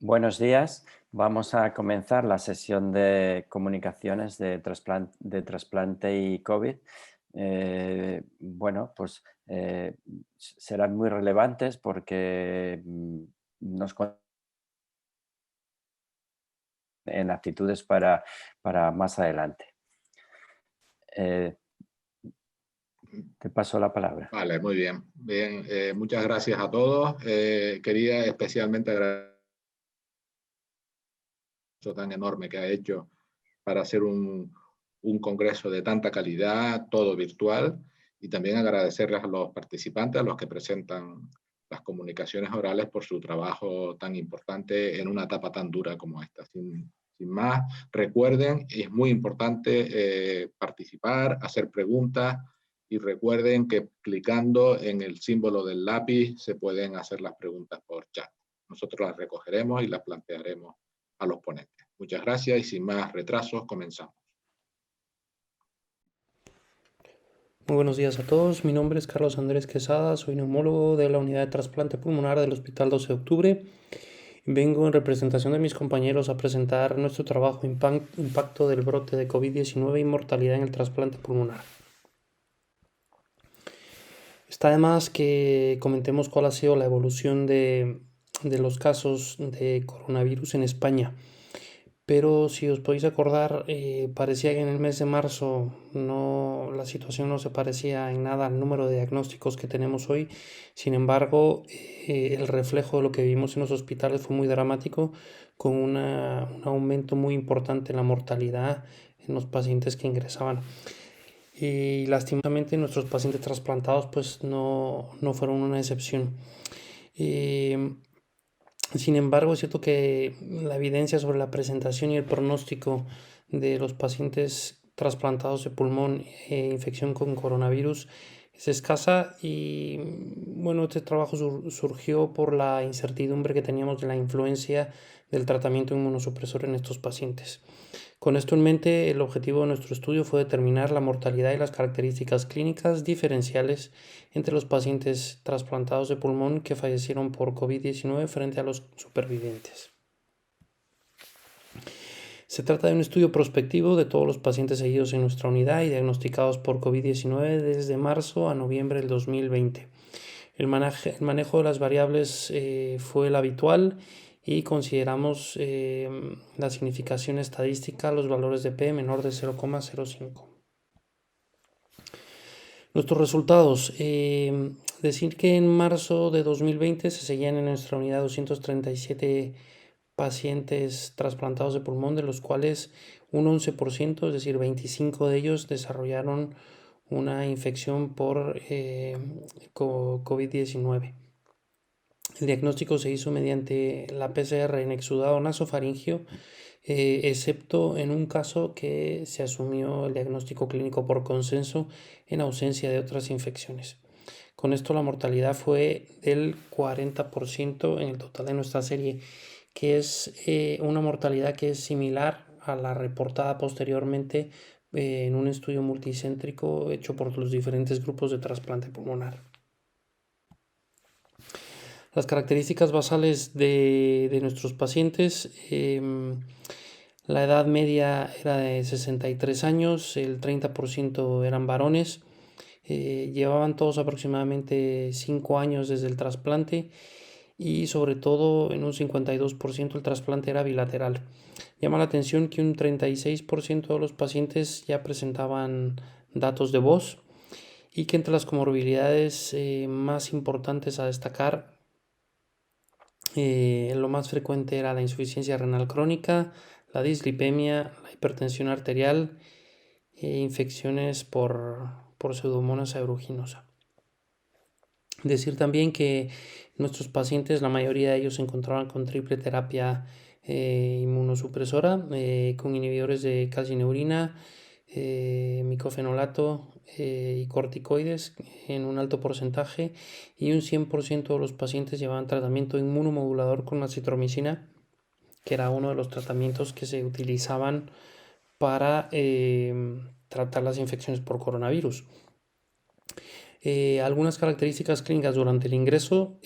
Buenos días. Vamos a comenzar la sesión de comunicaciones de trasplante y COVID. Bueno, pues serán muy relevantes porque nos en actitudes para más adelante. Eh, Te paso la palabra. Vale, muy bien. Bien, muchas gracias a todos. Quería especialmente agradecer lo tan enorme que ha hecho para hacer un congreso de tanta calidad, todo virtual, y también agradecerles a los participantes, a los que presentan las comunicaciones orales por su trabajo tan importante en una etapa tan dura como esta. Sin más, recuerden, es muy importante participar, hacer preguntas y recuerden que clicando en el símbolo del lápiz se pueden hacer las preguntas por chat. Nosotros las recogeremos y las plantearemos a los ponentes. Muchas gracias y sin más retrasos comenzamos. Muy buenos días a todos, mi nombre es Carlos Andrés Quesada, soy neumólogo de la unidad de trasplante pulmonar del Hospital 12 de Octubre. Vengo en representación de mis compañeros a presentar nuestro trabajo Impacto del brote de COVID-19 y mortalidad en el trasplante pulmonar. Está además que comentemos cuál ha sido la evolución de los casos de coronavirus en España. Pero si os podéis acordar, parecía que en el mes de marzo la situación no se parecía en nada al número de diagnósticos que tenemos hoy. Sin embargo, el reflejo de lo que vivimos en los hospitales fue muy dramático, con un aumento muy importante en la mortalidad en los pacientes que ingresaban. Y lastimosamente nuestros pacientes trasplantados pues no fueron una excepción. Sin embargo, es cierto que la evidencia sobre la presentación y el pronóstico de los pacientes trasplantados de pulmón e infección con coronavirus es escasa y bueno, este trabajo surgió por la incertidumbre que teníamos de la influencia del tratamiento inmunosupresor en estos pacientes. Con esto en mente, el objetivo de nuestro estudio fue determinar la mortalidad y las características clínicas diferenciales entre los pacientes trasplantados de pulmón que fallecieron por COVID-19 frente a los supervivientes. Se trata de un estudio prospectivo de todos los pacientes seguidos en nuestra unidad y diagnosticados por COVID-19 desde marzo a noviembre del 2020. El manejo de las variables fue el habitual y consideramos la significación estadística, los valores de P menor de 0,05. Nuestros resultados. Decir que en marzo de 2020 se seguían en nuestra unidad 237 pacientes trasplantados de pulmón, de los cuales un 11%, es decir, 25 de ellos desarrollaron una infección por COVID-19. El diagnóstico se hizo mediante la PCR en exudado nasofaringio, excepto en un caso que se asumió el diagnóstico clínico por consenso en ausencia de otras infecciones. Con esto la mortalidad fue del 40% en el total de nuestra serie, que es una mortalidad que es similar a la reportada posteriormente en un estudio multicéntrico hecho por los diferentes grupos de trasplante pulmonar. Las características basales de nuestros pacientes, la edad media era de 63 años, el 30% eran varones, llevaban todos aproximadamente 5 años desde el trasplante y sobre todo en un 52% el trasplante era bilateral. Llama la atención que un 36% de los pacientes ya presentaban datos de voz y que entre las comorbilidades más importantes a destacar, lo más frecuente era la insuficiencia renal crónica, la dislipemia, la hipertensión arterial e infecciones por Pseudomonas aeruginosa. Decir también que nuestros pacientes, la mayoría de ellos se encontraban con triple terapia inmunosupresora, con inhibidores de calcineurina, micofenolato y corticoides en un alto porcentaje, y un 100% de los pacientes llevaban tratamiento inmunomodulador con acitromicina, que era uno de los tratamientos que se utilizaban para tratar las infecciones por coronavirus. Algunas características clínicas durante el ingreso.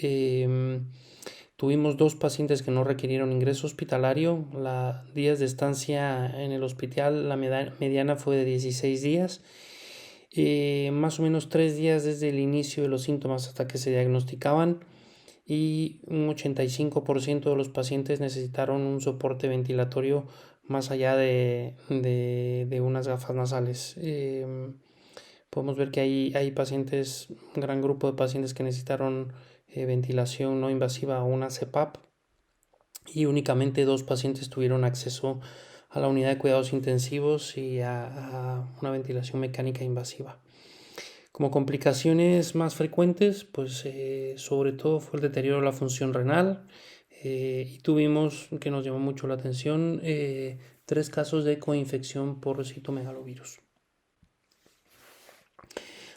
Tuvimos 2 pacientes que no requirieron ingreso hospitalario. Días de estancia en el hospital, la mediana fue de 16 días. Más o menos 3 días desde el inicio de los síntomas hasta que se diagnosticaban, y un 85% de los pacientes necesitaron un soporte ventilatorio más allá de unas gafas nasales. Podemos ver que hay pacientes, un gran grupo de pacientes que necesitaron ventilación no invasiva o una CPAP, y únicamente 2 pacientes tuvieron acceso a la unidad de cuidados intensivos y a una ventilación mecánica invasiva. Como complicaciones más frecuentes, pues sobre todo fue el deterioro de la función renal, y tuvimos, que nos llamó mucho la atención, 3 casos de coinfección por citomegalovirus.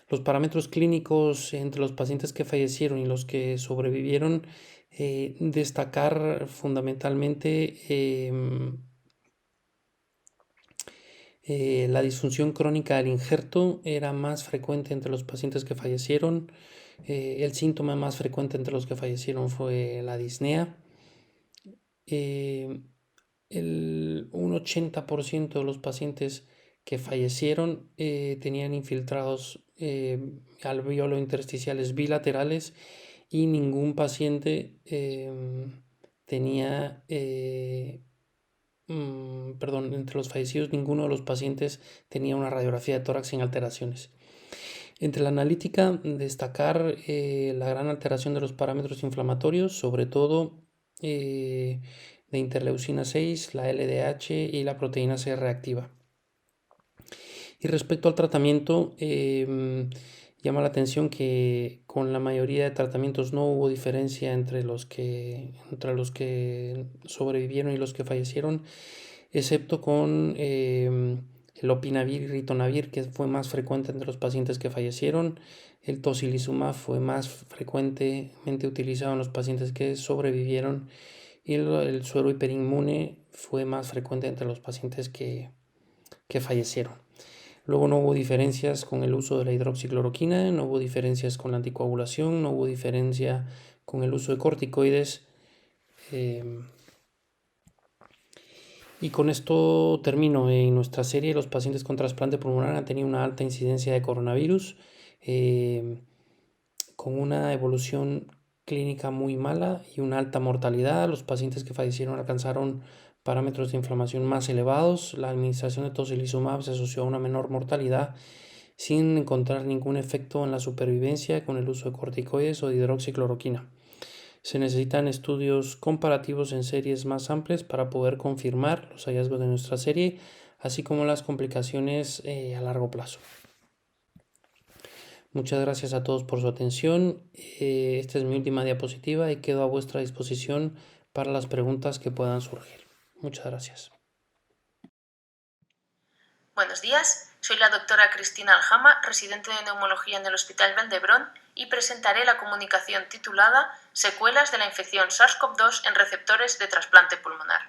Los parámetros clínicos entre los pacientes que fallecieron y los que sobrevivieron, destacar fundamentalmente la disfunción crónica del injerto era más frecuente entre los pacientes que fallecieron. El síntoma más frecuente entre los que fallecieron fue la disnea. Un 80% de los pacientes que fallecieron tenían infiltrados alveolo intersticiales bilaterales, y ningún paciente tenía, entre los fallecidos, ninguno de los pacientes tenía una radiografía de tórax sin alteraciones. Entre la analítica, destacar la gran alteración de los parámetros inflamatorios, sobre todo de interleucina 6, la LDH y la proteína C reactiva. Y respecto al tratamiento, llama la atención que con la mayoría de tratamientos no hubo diferencia entre los que sobrevivieron y los que fallecieron, excepto con el lopinavir y ritonavir, que fue más frecuente entre los pacientes que fallecieron. El tocilizumab fue más frecuentemente utilizado en los pacientes que sobrevivieron, y el suero hiperinmune fue más frecuente entre los pacientes que fallecieron. Luego no hubo diferencias con el uso de la hidroxicloroquina, no hubo diferencias con la anticoagulación, no hubo diferencia con el uso de corticoides. Y con esto termino. En nuestra serie, los pacientes con trasplante pulmonar han tenido una alta incidencia de coronavirus, con una evolución clínica muy mala y una alta mortalidad. Los pacientes que fallecieron alcanzaron parámetros de inflamación más elevados. La administración de tocilizumab se asoció a una menor mortalidad, sin encontrar ningún efecto en la supervivencia con el uso de corticoides o de hidroxicloroquina. Se necesitan estudios comparativos en series más amplias para poder confirmar los hallazgos de nuestra serie, así como las complicaciones a largo plazo. Muchas gracias a todos por su atención. Esta es mi última diapositiva y quedo a vuestra disposición para las preguntas que puedan surgir. Muchas gracias. Buenos días, soy la doctora Cristina Aljama, residente de neumología en el Hospital Vall d'Hebron, y presentaré la comunicación titulada Secuelas de la infección SARS-CoV-2 en receptores de trasplante pulmonar.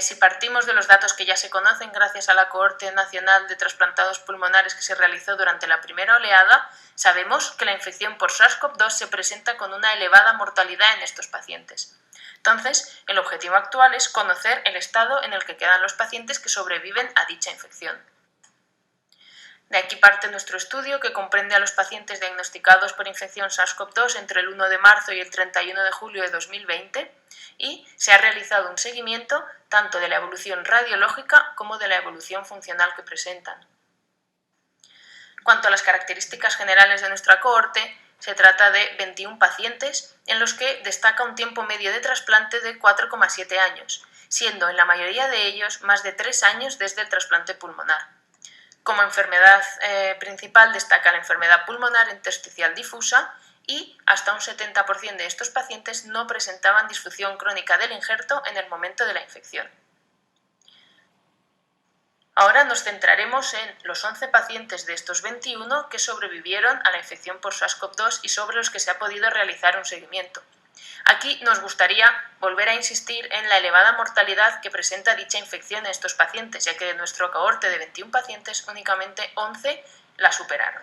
Si partimos de los datos que ya se conocen gracias a la Cohorte Nacional de Trasplantados Pulmonares que se realizó durante la primera oleada, sabemos que la infección por SARS-CoV-2 se presenta con una elevada mortalidad en estos pacientes. Entonces, el objetivo actual es conocer el estado en el que quedan los pacientes que sobreviven a dicha infección. De aquí parte nuestro estudio, que comprende a los pacientes diagnosticados por infección SARS-CoV-2 entre el 1 de marzo y el 31 de julio de 2020, y se ha realizado un seguimiento tanto de la evolución radiológica como de la evolución funcional que presentan. Cuanto a las características generales de nuestra cohorte, se trata de 21 pacientes en los que destaca un tiempo medio de trasplante de 4,7 años, siendo en la mayoría de ellos más de 3 años desde el trasplante pulmonar. Como enfermedad principal destaca la enfermedad pulmonar intersticial difusa, y hasta un 70% de estos pacientes no presentaban disfunción crónica del injerto en el momento de la infección. Ahora nos centraremos en los 11 pacientes de estos 21 que sobrevivieron a la infección por SARS-CoV-2 y sobre los que se ha podido realizar un seguimiento. Aquí nos gustaría volver a insistir en la elevada mortalidad que presenta dicha infección en estos pacientes, ya que de nuestro cohorte de 21 pacientes únicamente 11 la superaron.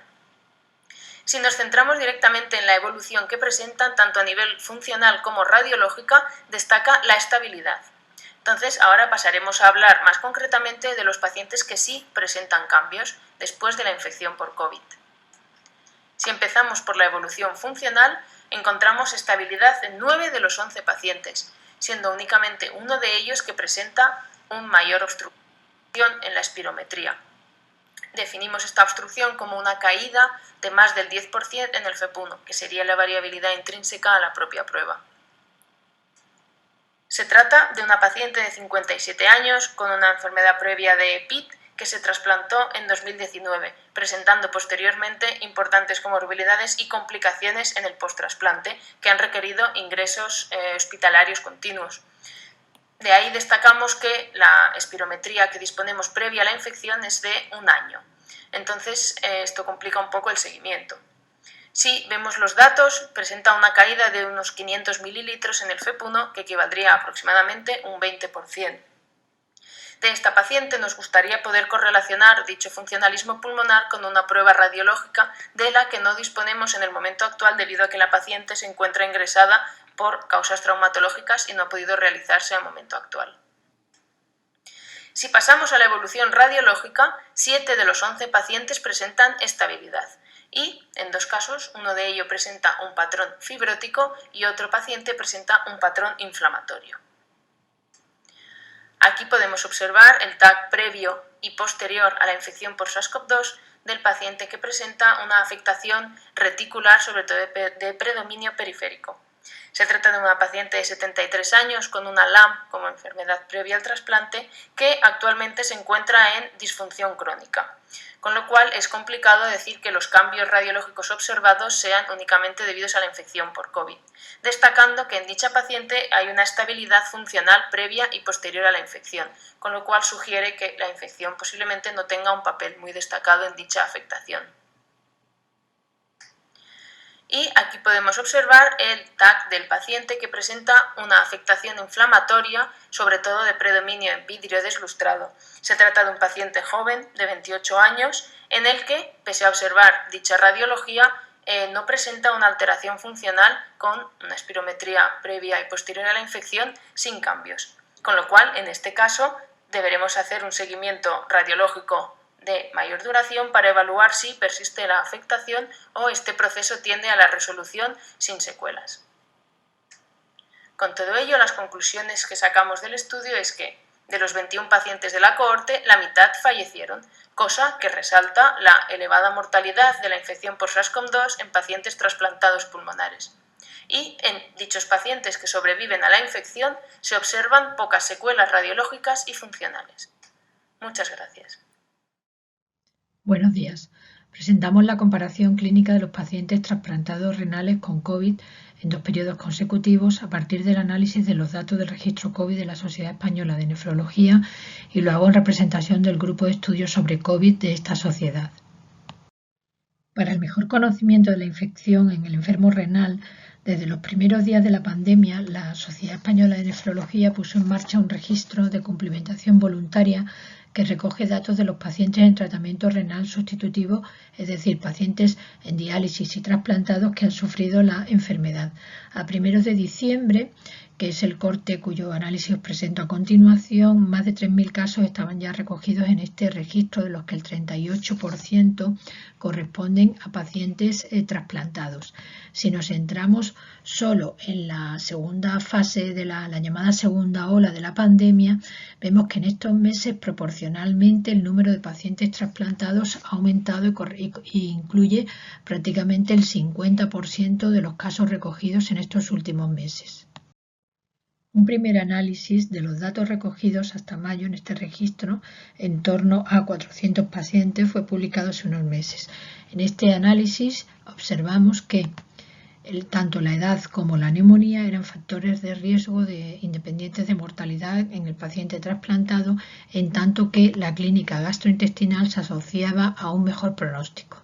Si nos centramos directamente en la evolución que presentan, tanto a nivel funcional como radiológica, destaca la estabilidad. Entonces, ahora pasaremos a hablar más concretamente de los pacientes que sí presentan cambios después de la infección por COVID. Si empezamos por la evolución funcional, encontramos estabilidad en 9 de los 11 pacientes, siendo únicamente uno de ellos que presenta una mayor obstrucción en la espirometría. Definimos esta obstrucción como una caída de más del 10% en el FEP1, que sería la variabilidad intrínseca a la propia prueba. Se trata de una paciente de 57 años con una enfermedad previa de PIT que se trasplantó en 2019, presentando posteriormente importantes comorbilidades y complicaciones en el posttrasplante que han requerido ingresos hospitalarios continuos. De ahí destacamos que la espirometría que disponemos previa a la infección es de 1 año. Entonces, esto complica un poco el seguimiento. Si vemos los datos, presenta una caída de unos 500 mililitros en el FEP1, que equivaldría a aproximadamente un 20%. De esta paciente nos gustaría poder correlacionar dicho funcionalismo pulmonar con una prueba radiológica de la que no disponemos en el momento actual debido a que la paciente se encuentra ingresada por causas traumatológicas y no ha podido realizarse al momento actual. Si pasamos a la evolución radiológica, 7 de los 11 pacientes presentan estabilidad y, en 2 casos, uno de ellos presenta un patrón fibrótico y otro paciente presenta un patrón inflamatorio. Aquí podemos observar el TAC previo y posterior a la infección por SARS-CoV-2 del paciente que presenta una afectación reticular, sobre todo de predominio periférico. Se trata de una paciente de 73 años con una LAM como enfermedad previa al trasplante que actualmente se encuentra en disfunción crónica, con lo cual es complicado decir que los cambios radiológicos observados sean únicamente debidos a la infección por COVID, destacando que en dicha paciente hay una estabilidad funcional previa y posterior a la infección, con lo cual sugiere que la infección posiblemente no tenga un papel muy destacado en dicha afectación. Y aquí podemos observar el TAC del paciente que presenta una afectación inflamatoria, sobre todo de predominio en vidrio deslustrado. Se trata de un paciente joven de 28 años en el que, pese a observar dicha radiología, no presenta una alteración funcional con una espirometría previa y posterior a la infección sin cambios. Con lo cual, en este caso, deberemos hacer un seguimiento radiológico de mayor duración para evaluar si persiste la afectación o este proceso tiende a la resolución sin secuelas. Con todo ello, las conclusiones que sacamos del estudio es que de los 21 pacientes de la cohorte, la mitad fallecieron, cosa que resalta la elevada mortalidad de la infección por SARS-CoV-2 en pacientes trasplantados pulmonares. Y en dichos pacientes que sobreviven a la infección se observan pocas secuelas radiológicas y funcionales. Muchas gracias. Buenos días. Presentamos la comparación clínica de los pacientes trasplantados renales con COVID en 2 periodos consecutivos a partir del análisis de los datos del registro COVID de la Sociedad Española de Nefrología y lo hago en representación del grupo de estudios sobre COVID de esta sociedad. Para el mejor conocimiento de la infección en el enfermo renal, desde los primeros días de la pandemia, la Sociedad Española de Nefrología puso en marcha un registro de cumplimentación voluntaria que recoge datos de los pacientes en tratamiento renal sustitutivo, es decir, pacientes en diálisis y trasplantados que han sufrido la enfermedad. A primeros de diciembre, que es el corte cuyo análisis os presento a continuación, más de 3.000 casos estaban ya recogidos en este registro, de los que el 38% corresponden a pacientes trasplantados. Si nos centramos solo en la segunda fase de la llamada segunda ola de la pandemia, vemos que en estos meses proporcionalmente el número de pacientes trasplantados ha aumentado y incluye prácticamente el 50% de los casos recogidos en estos últimos meses. Un primer análisis de los datos recogidos hasta mayo en este registro, en torno a 400 pacientes, fue publicado hace unos meses. En este análisis observamos que tanto la edad como la neumonía eran factores de riesgo independientes de mortalidad en el paciente trasplantado, en tanto que la clínica gastrointestinal se asociaba a un mejor pronóstico.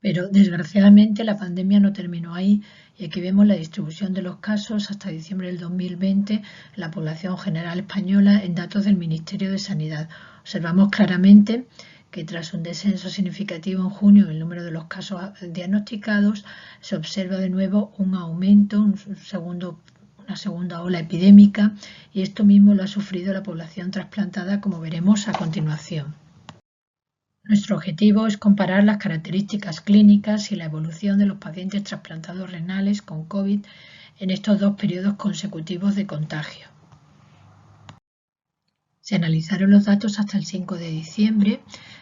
Pero desgraciadamente la pandemia no terminó ahí y aquí vemos la distribución de los casos hasta diciembre del 2020 en la población general española en datos del Ministerio de Sanidad. Observamos claramente que tras un descenso significativo en junio en el número de los casos diagnosticados, se observa de nuevo un aumento, una segunda ola epidémica, y esto mismo lo ha sufrido la población trasplantada, como veremos a continuación. Nuestro objetivo es comparar las características clínicas y la evolución de los pacientes trasplantados renales con COVID en estos 2 periodos consecutivos de contagio. Se analizaron los datos hasta el 5 de diciembre.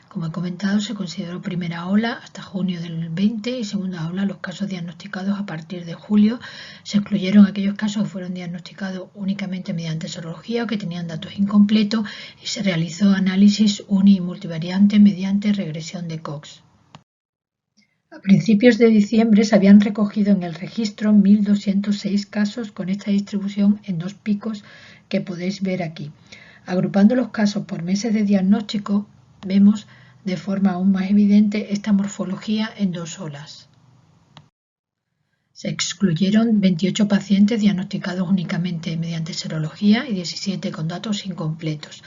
Como he comentado, se consideró primera ola hasta junio del 20 y segunda ola los casos diagnosticados a partir de julio. Se excluyeron aquellos casos que fueron diagnosticados únicamente mediante serología o que tenían datos incompletos y se realizó análisis uni y multivariante mediante regresión de Cox. A principios de diciembre se habían recogido en el registro 1.206 casos con esta distribución en 2 picos que podéis ver aquí. Agrupando los casos por meses de diagnóstico, vemos de forma aún más evidente esta morfología en 2 olas. Se excluyeron 28 pacientes diagnosticados únicamente mediante serología y 17 con datos incompletos.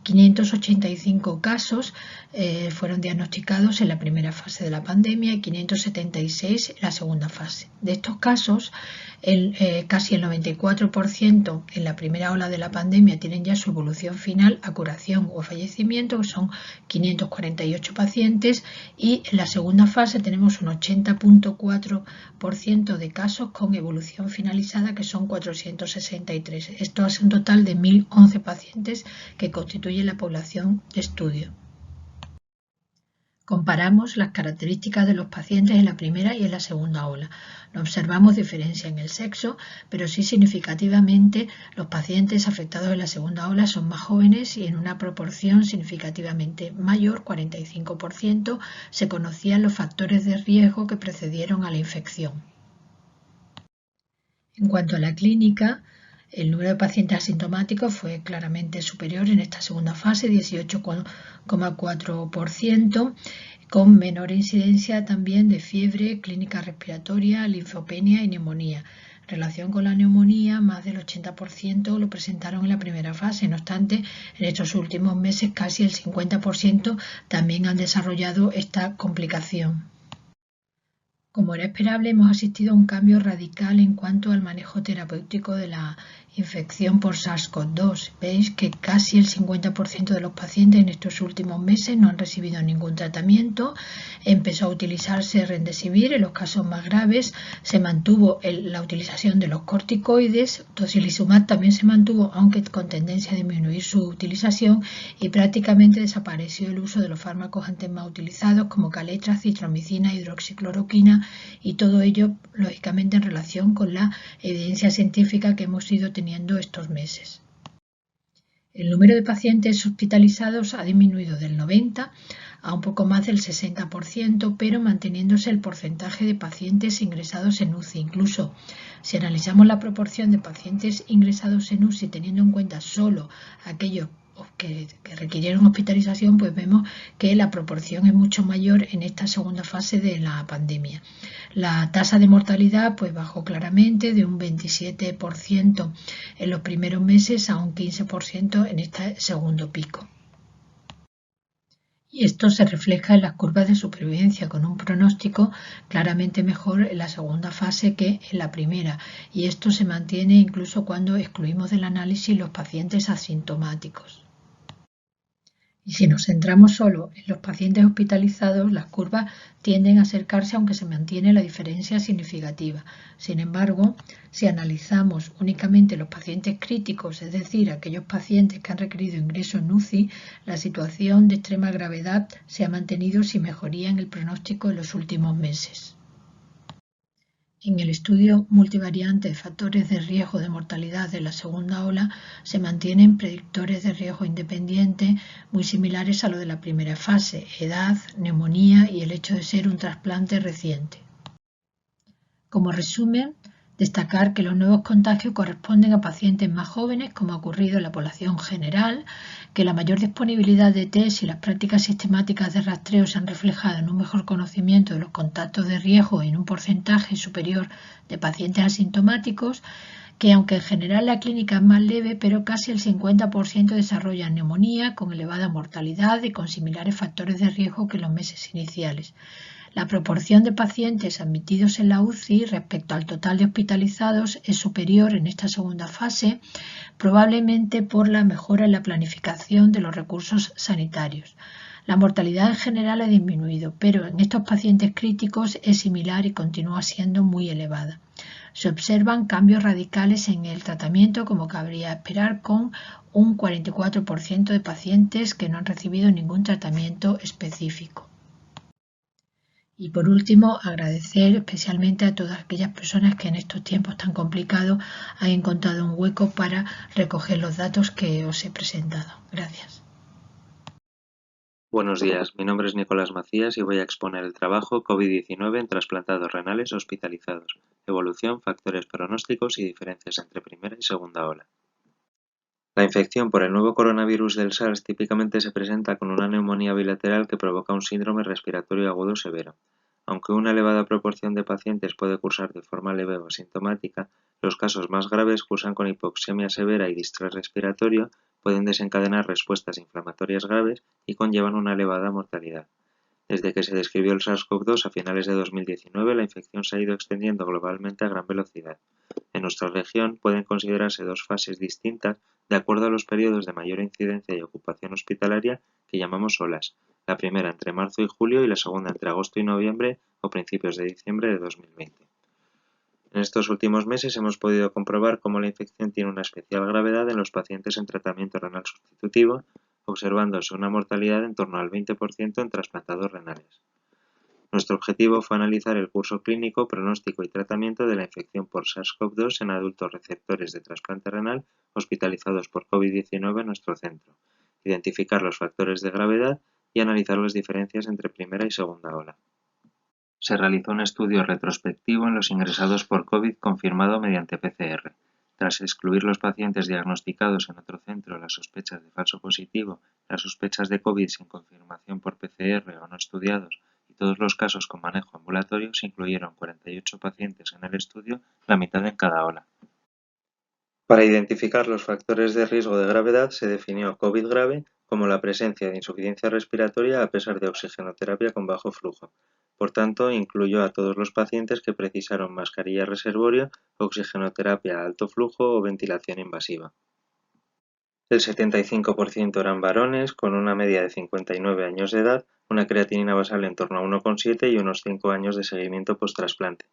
585 casos fueron diagnosticados en la primera fase de la pandemia y 576 en la segunda fase. De estos casos, casi el 94% en la primera ola de la pandemia tienen ya su evolución final a curación o fallecimiento, que son 548 pacientes, y en la segunda fase tenemos un 80.4% de casos con evolución finalizada, que son 463. Esto hace un total de 1.011 pacientes que constituyen la población de estudio. Comparamos las características de los pacientes en la primera y en la segunda ola. No observamos diferencia en el sexo, pero sí significativamente los pacientes afectados en la segunda ola son más jóvenes y en una proporción significativamente mayor, 45%, se conocían los factores de riesgo que precedieron a la infección. En cuanto a la clínica, el número de pacientes asintomáticos fue claramente superior en esta segunda fase, 18,4%, con menor incidencia también de fiebre, clínica respiratoria, linfopenia y neumonía. En relación con la neumonía, más del 80% lo presentaron en la primera fase. No obstante, en estos últimos meses casi el 50% también han desarrollado esta complicación. Como era esperable, hemos asistido a un cambio radical en cuanto al manejo terapéutico de la infección por SARS-CoV-2. Veis que casi el 50% de los pacientes en estos últimos meses no han recibido ningún tratamiento. Empezó a utilizarse Remdesivir. En los casos más graves se mantuvo la utilización de los corticoides. Tocilizumab también se mantuvo, aunque con tendencia a disminuir su utilización, y prácticamente desapareció el uso de los fármacos antes más utilizados como caletra, citromicina, hidroxicloroquina, y todo ello lógicamente en relación con la evidencia científica que hemos ido teniendo estos meses. El número de pacientes hospitalizados ha disminuido del 90% a un poco más del 60%, pero manteniéndose el porcentaje de pacientes ingresados en UCI. Incluso si analizamos la proporción de pacientes ingresados en UCI teniendo en cuenta solo aquellos que requirieron hospitalización, pues vemos que la proporción es mucho mayor en esta segunda fase de la pandemia. La tasa de mortalidad pues bajó claramente de un 27% en los primeros meses a un 15% en este segundo pico. Y esto se refleja en las curvas de supervivencia, con un pronóstico claramente mejor en la segunda fase que en la primera. Y esto se mantiene incluso cuando excluimos del análisis los pacientes asintomáticos. Y si nos centramos solo en los pacientes hospitalizados, las curvas tienden a acercarse, aunque se mantiene la diferencia significativa. Sin embargo, si analizamos únicamente los pacientes críticos, es decir, aquellos pacientes que han requerido ingreso en UCI, la situación de extrema gravedad se ha mantenido sin mejoría en el pronóstico en los últimos meses. En el estudio multivariante de factores de riesgo de mortalidad de la segunda ola se mantienen predictores de riesgo independientes muy similares a lo de la primera fase: edad, neumonía y el hecho de ser un trasplante reciente. Como resumen, destacar que los nuevos contagios corresponden a pacientes más jóvenes, como ha ocurrido en la población general, que la mayor disponibilidad de test y las prácticas sistemáticas de rastreo se han reflejado en un mejor conocimiento de los contactos de riesgo en un porcentaje superior de pacientes asintomáticos, que aunque en general la clínica es más leve, pero casi el 50% desarrollan neumonía con elevada mortalidad y con similares factores de riesgo que en los meses iniciales. La proporción de pacientes admitidos en la UCI respecto al total de hospitalizados es superior en esta segunda fase, probablemente por la mejora en la planificación de los recursos sanitarios. La mortalidad en general ha disminuido, pero en estos pacientes críticos es similar y continúa siendo muy elevada. Se observan cambios radicales en el tratamiento, como cabría esperar, con un 44% de pacientes que no han recibido ningún tratamiento específico. Y por último, agradecer especialmente a todas aquellas personas que en estos tiempos tan complicados han encontrado un hueco para recoger los datos que os he presentado. Gracias. Buenos días, mi nombre es Nicolás Macías y voy a exponer el trabajo COVID-19 en trasplantados renales hospitalizados, evolución, factores pronósticos y diferencias entre primera y segunda ola. La infección por el nuevo coronavirus del SARS típicamente se presenta con una neumonía bilateral que provoca un síndrome respiratorio agudo severo. Aunque una elevada proporción de pacientes puede cursar de forma leve o asintomática, los casos más graves cursan con hipoxemia severa y distrés respiratorio, pueden desencadenar respuestas inflamatorias graves y conllevan una elevada mortalidad. Desde que se describió el SARS-CoV-2 a finales de 2019, la infección se ha ido extendiendo globalmente a gran velocidad. En nuestra región pueden considerarse dos fases distintas de acuerdo a los periodos de mayor incidencia y ocupación hospitalaria que llamamos olas, la primera entre marzo y julio y la segunda entre agosto y noviembre o principios de diciembre de 2020. En estos últimos meses hemos podido comprobar cómo la infección tiene una especial gravedad en los pacientes en tratamiento renal sustitutivo, observándose una mortalidad en torno al 20% en trasplantados renales. Nuestro objetivo fue analizar el curso clínico, pronóstico y tratamiento de la infección por SARS-CoV-2 en adultos receptores de trasplante renal hospitalizados por COVID-19 en nuestro centro, identificar los factores de gravedad y analizar las diferencias entre primera y segunda ola. Se realizó un estudio retrospectivo en los ingresados por COVID confirmado mediante PCR. Tras excluir los pacientes diagnosticados en otro centro las sospechas de falso positivo, las sospechas de COVID sin confirmación por PCR o no estudiados y todos los casos con manejo ambulatorio, se incluyeron 48 pacientes en el estudio, la mitad en cada ola. Para identificar los factores de riesgo de gravedad se definió COVID grave como la presencia de insuficiencia respiratoria a pesar de oxigenoterapia con bajo flujo. Por tanto, incluyó a todos los pacientes que precisaron mascarilla reservorio, oxigenoterapia a alto flujo o ventilación invasiva. El 75% eran varones, con una media de 59 años de edad, una creatinina basal en torno a 1,7 y unos 5 años de seguimiento post-trasplante.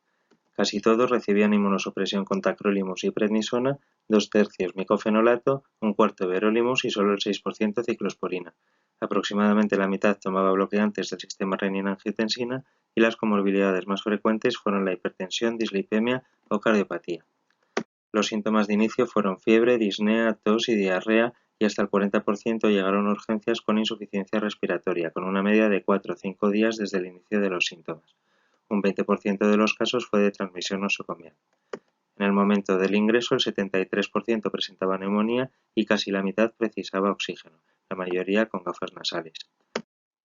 Casi todos recibían inmunosupresión con tacrolimus y prednisona, 2/3 micofenolato, 1/4 verolimus y solo el 6% ciclosporina. Aproximadamente la mitad tomaba bloqueantes del sistema renina-angiotensina y las comorbilidades más frecuentes fueron la hipertensión, dislipemia o cardiopatía. Los síntomas de inicio fueron fiebre, disnea, tos y diarrea y hasta el 40% llegaron a urgencias con insuficiencia respiratoria, con una media de 4 o 5 días desde el inicio de los síntomas. Un 20% de los casos fue de transmisión nosocomial. En el momento del ingreso, el 73% presentaba neumonía y casi la mitad precisaba oxígeno, la mayoría con gafas nasales.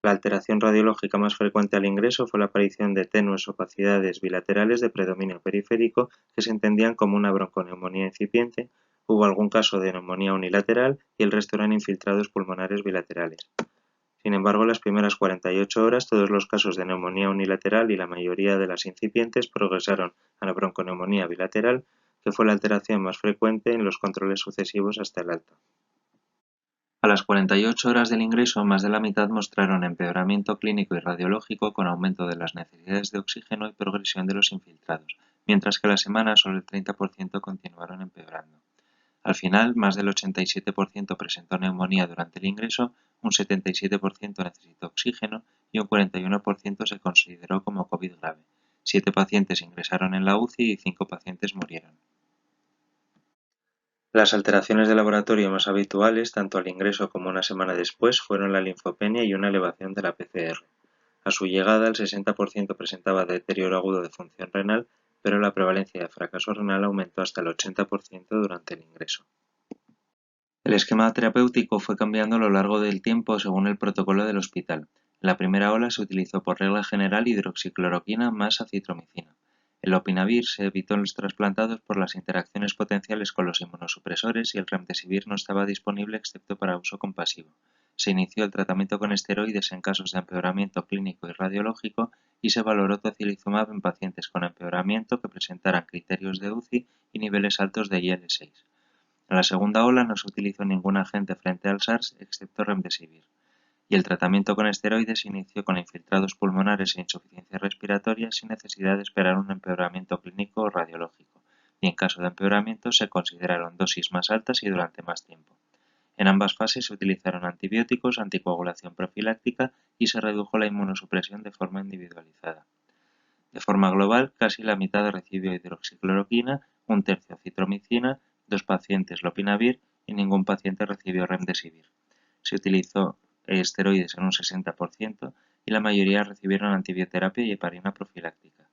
La alteración radiológica más frecuente al ingreso fue la aparición de tenues opacidades bilaterales de predominio periférico que se entendían como una bronconeumonía incipiente. Hubo algún caso de neumonía unilateral y el resto eran infiltrados pulmonares bilaterales. Sin embargo, en las primeras 48 horas, todos los casos de neumonía unilateral y la mayoría de las incipientes progresaron a la bronconeumonía bilateral, que fue la alteración más frecuente en los controles sucesivos hasta el alta. A las 48 horas del ingreso, más de la mitad mostraron empeoramiento clínico y radiológico con aumento de las necesidades de oxígeno y progresión de los infiltrados, mientras que a la semana solo el 30% continuaron empeorando. Al final, más del 87% presentó neumonía durante el ingreso, un 77% necesitó oxígeno y un 41% se consideró como COVID grave. 7 pacientes ingresaron en la UCI y 5 pacientes murieron. Las alteraciones de laboratorio más habituales, tanto al ingreso como una semana después, fueron la linfopenia y una elevación de la PCR. A su llegada, el 60% presentaba deterioro agudo de función renal, pero la prevalencia de fracaso renal aumentó hasta el 80% durante el ingreso. El esquema terapéutico fue cambiando a lo largo del tiempo según el protocolo del hospital. En la primera ola se utilizó por regla general hidroxicloroquina más acitromicina. El lopinavir se evitó en los trasplantados por las interacciones potenciales con los inmunosupresores y el remdesivir no estaba disponible excepto para uso compasivo. Se inició el tratamiento con esteroides en casos de empeoramiento clínico y radiológico y se valoró tocilizumab en pacientes con empeoramiento que presentaran criterios de UCI y niveles altos de IL-6. En la segunda ola no se utilizó ningún agente frente al SARS excepto remdesivir. Y el tratamiento con esteroides se inició con infiltrados pulmonares e insuficiencia respiratoria sin necesidad de esperar un empeoramiento clínico o radiológico, y en caso de empeoramiento se consideraron dosis más altas y durante más tiempo. En ambas fases se utilizaron antibióticos, anticoagulación profiláctica y se redujo la inmunosupresión de forma individualizada. De forma global, casi la mitad recibió hidroxicloroquina, un tercio citromicina, 2 pacientes lopinavir y ningún paciente recibió remdesivir. Se utilizó esteroides en un 60% y la mayoría recibieron antibioterapia y heparina profiláctica.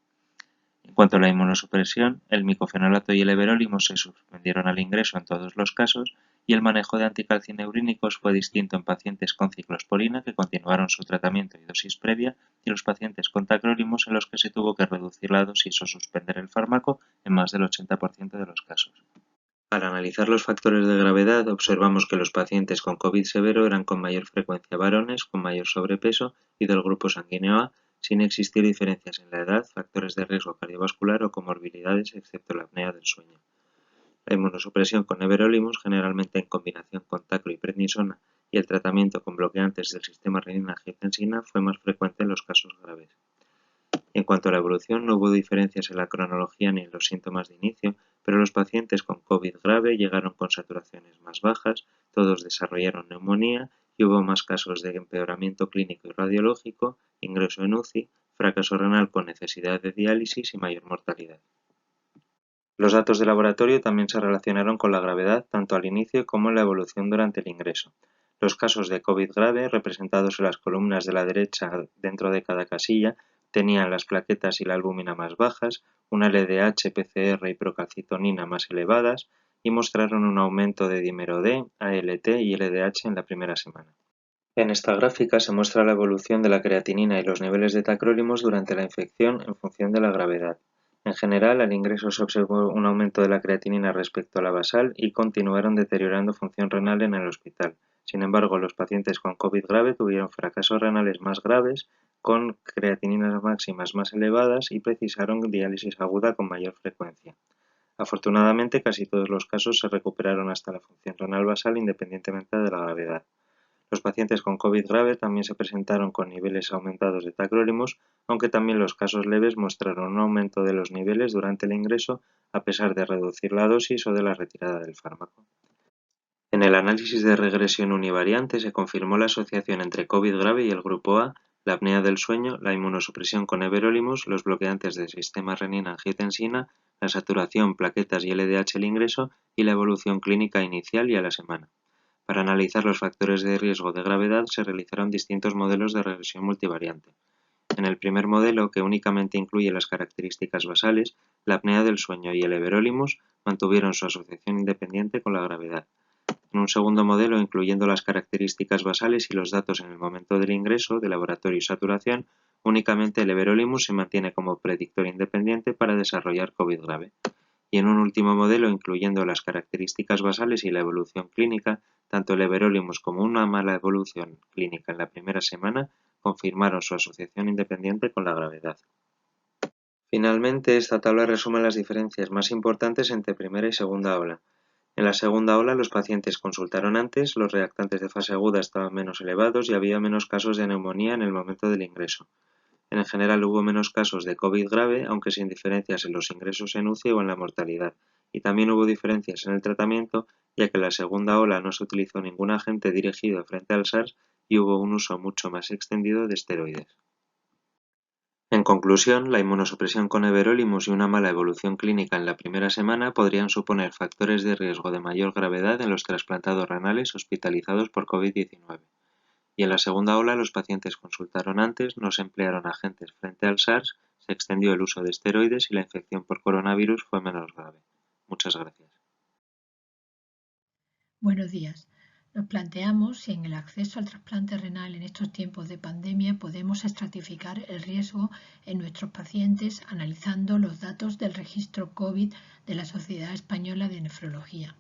En cuanto a la inmunosupresión, el micofenolato y el everolimus se suspendieron al ingreso en todos los casos y el manejo de anticalcineurínicos fue distinto en pacientes con ciclosporina que continuaron su tratamiento y dosis previa y los pacientes con tacrolimus en los que se tuvo que reducir la dosis o suspender el fármaco en más del 80% de los casos. Al analizar los factores de gravedad, observamos que los pacientes con COVID severo eran con mayor frecuencia varones, con mayor sobrepeso y del grupo sanguíneo A, sin existir diferencias en la edad, factores de riesgo cardiovascular o comorbilidades, excepto la apnea del sueño. La inmunosupresión con everolimus, generalmente en combinación con tacro y prednisona, y el tratamiento con bloqueantes del sistema renina-angiotensina fue más frecuente en los casos graves. En cuanto a la evolución, no hubo diferencias en la cronología ni en los síntomas de inicio, pero los pacientes con COVID grave llegaron con saturaciones más bajas, todos desarrollaron neumonía y hubo más casos de empeoramiento clínico y radiológico, ingreso en UCI, fracaso renal con necesidad de diálisis y mayor mortalidad. Los datos de laboratorio también se relacionaron con la gravedad tanto al inicio como en la evolución durante el ingreso. Los casos de COVID grave, representados en las columnas de la derecha dentro de cada casilla, tenían las plaquetas y la albúmina más bajas, una LDH, PCR y procalcitonina más elevadas y mostraron un aumento de dímero D, ALT y LDH en la primera semana. En esta gráfica se muestra la evolución de la creatinina y los niveles de tacrolimus durante la infección en función de la gravedad. En general, al ingreso se observó un aumento de la creatinina respecto a la basal y continuaron deteriorando función renal en el hospital. Sin embargo, los pacientes con COVID grave tuvieron fracasos renales más graves, con creatininas máximas más elevadas y precisaron diálisis aguda con mayor frecuencia. Afortunadamente, casi todos los casos se recuperaron hasta la función renal basal independientemente de la gravedad. Los pacientes con COVID grave también se presentaron con niveles aumentados de tacrolimus, aunque también los casos leves mostraron un aumento de los niveles durante el ingreso a pesar de reducir la dosis o de la retirada del fármaco. En el análisis de regresión univariante se confirmó la asociación entre COVID grave y el grupo A, la apnea del sueño, la inmunosupresión con everolimus, los bloqueantes del sistema renina-angiotensina, la saturación, plaquetas y LDH al ingreso y la evolución clínica inicial y a la semana. Para analizar los factores de riesgo de gravedad se realizaron distintos modelos de regresión multivariante. En el primer modelo, que únicamente incluye las características basales, la apnea del sueño y el everolimus mantuvieron su asociación independiente con la gravedad. En un segundo modelo, incluyendo las características basales y los datos en el momento del ingreso, de laboratorio y saturación, únicamente el everolimus se mantiene como predictor independiente para desarrollar COVID grave. Y en un último modelo, incluyendo las características basales y la evolución clínica, tanto el everolimus como una mala evolución clínica en la primera semana confirmaron su asociación independiente con la gravedad. Finalmente, esta tabla resume las diferencias más importantes entre primera y segunda ola. En la segunda ola, los pacientes consultaron antes, los reactantes de fase aguda estaban menos elevados y había menos casos de neumonía en el momento del ingreso. En general hubo menos casos de COVID grave, aunque sin diferencias en los ingresos en UCI o en la mortalidad, y también hubo diferencias en el tratamiento, ya que en la segunda ola no se utilizó ningún agente dirigido frente al SARS y hubo un uso mucho más extendido de esteroides. En conclusión, la inmunosupresión con everolimus y una mala evolución clínica en la primera semana podrían suponer factores de riesgo de mayor gravedad en los trasplantados renales hospitalizados por COVID-19. Y en la segunda ola los pacientes consultaron antes, no se emplearon agentes frente al SARS, se extendió el uso de esteroides y la infección por coronavirus fue menos grave. Muchas gracias. Buenos días. Nos planteamos si en el acceso al trasplante renal en estos tiempos de pandemia podemos estratificar el riesgo en nuestros pacientes analizando los datos del registro COVID de la Sociedad Española de Nefrología.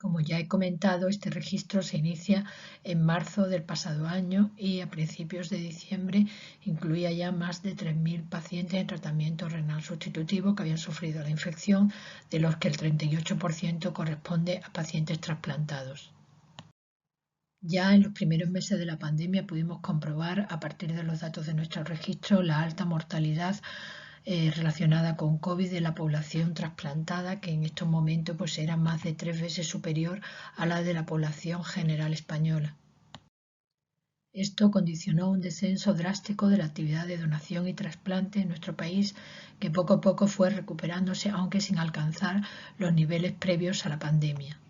Como ya he comentado, este registro se inicia en marzo del pasado año y a principios de diciembre incluía ya más de 3.000 pacientes en tratamiento renal sustitutivo que habían sufrido la infección, de los que el 38% corresponde a pacientes trasplantados. Ya en los primeros meses de la pandemia pudimos comprobar, a partir de los datos de nuestro registro, la alta mortalidad relacionada con COVID de la población trasplantada, que en estos momentos pues era más de 3 veces superior a la de la población general española. Esto condicionó un descenso drástico de la actividad de donación y trasplante en nuestro país, que poco a poco fue recuperándose, aunque sin alcanzar los niveles previos a la pandemia.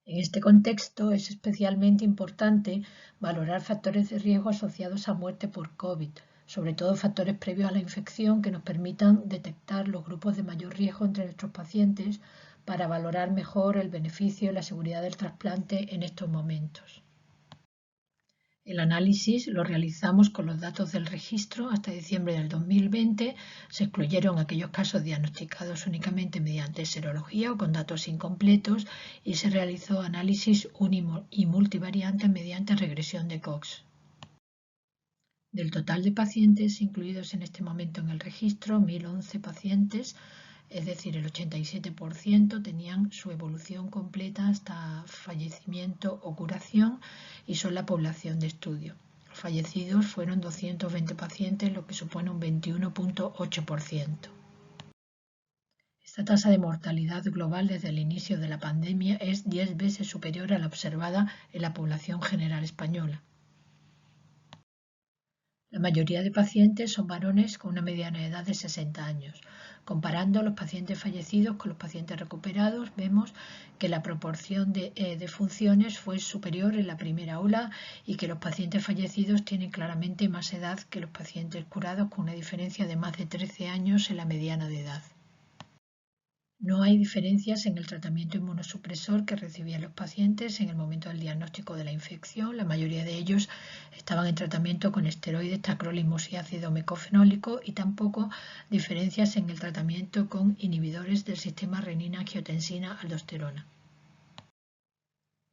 En este contexto es especialmente importante valorar factores de riesgo asociados a muerte por COVID, sobre todo factores previos a la infección que nos permitan detectar los grupos de mayor riesgo entre nuestros pacientes para valorar mejor el beneficio y la seguridad del trasplante en estos momentos. El análisis lo realizamos con los datos del registro. Hasta diciembre del 2020 se excluyeron aquellos casos diagnosticados únicamente mediante serología o con datos incompletos y se realizó análisis y multivariante mediante regresión de Cox. Del total de pacientes incluidos en este momento en el registro, 1.011 pacientes, es decir, el 87%, tenían su evolución completa hasta fallecimiento o curación y son la población de estudio. Los fallecidos fueron 220 pacientes, lo que supone un 21,8%. Esta tasa de mortalidad global desde el inicio de la pandemia es 10 veces superior a la observada en la población general española. La mayoría de pacientes son varones con una mediana edad de 60 años. Comparando los pacientes fallecidos con los pacientes recuperados, vemos que la proporción de defunciones fue superior en la primera ola y que los pacientes fallecidos tienen claramente más edad que los pacientes curados, con una diferencia de más de 13 años en la mediana de edad. No hay diferencias en el tratamiento inmunosupresor que recibían los pacientes en el momento del diagnóstico de la infección. La mayoría de ellos estaban en tratamiento con esteroides, tacrolimus y ácido mecofenólico, y tampoco diferencias en el tratamiento con inhibidores del sistema renina-angiotensina-aldosterona.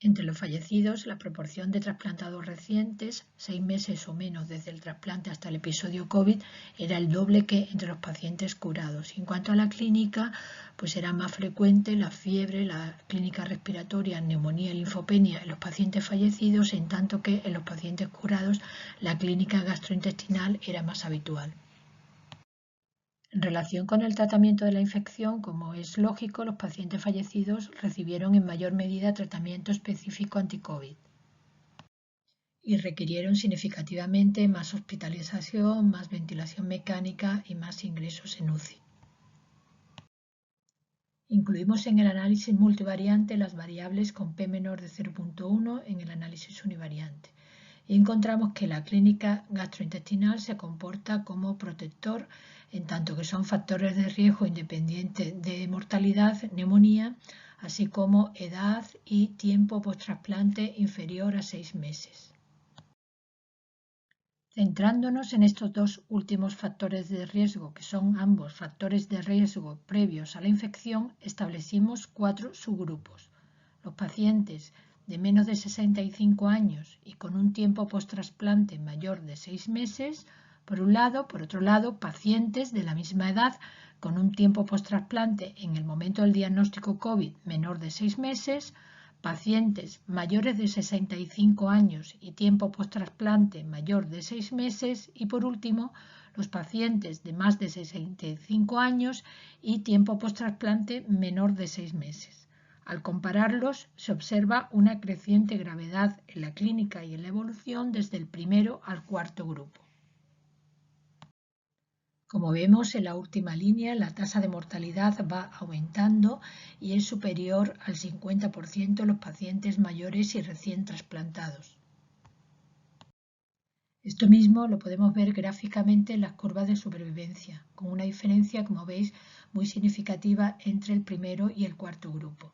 Entre los fallecidos, la proporción de trasplantados recientes, 6 meses o menos desde el trasplante hasta el episodio COVID, era el doble que entre los pacientes curados. Y en cuanto a la clínica, pues era más frecuente la fiebre, la clínica respiratoria, neumonía y linfopenia en los pacientes fallecidos, en tanto que en los pacientes curados la clínica gastrointestinal era más habitual. En relación con el tratamiento de la infección, como es lógico, los pacientes fallecidos recibieron en mayor medida tratamiento específico anti-COVID y requirieron significativamente más hospitalización, más ventilación mecánica y más ingresos en UCI. Incluimos en el análisis multivariante las variables con P menor de 0,1 en el análisis univariante y encontramos que la clínica gastrointestinal se comporta como protector, en tanto que son factores de riesgo independientes de mortalidad, neumonía, así como edad y tiempo post-trasplante inferior a 6 meses. Centrándonos en estos dos últimos factores de riesgo, que son ambos factores de riesgo previos a la infección, establecimos 4 subgrupos. Los pacientes de menos de 65 años y con un tiempo post-trasplante mayor de 6 meses, por un lado. Por otro lado, pacientes de la misma edad con un tiempo post-trasplante en el momento del diagnóstico COVID menor de 6 meses, pacientes mayores de 65 años y tiempo post-trasplante mayor de 6 meses y, por último, los pacientes de más de 65 años y tiempo post-trasplante menor de 6 meses. Al compararlos, se observa una creciente gravedad en la clínica y en la evolución desde el primero al cuarto grupo. Como vemos en la última línea, la tasa de mortalidad va aumentando y es superior al 50% en los pacientes mayores y recién trasplantados. Esto mismo lo podemos ver gráficamente en las curvas de supervivencia, con una diferencia, como veis, muy significativa entre el primero y el cuarto grupo.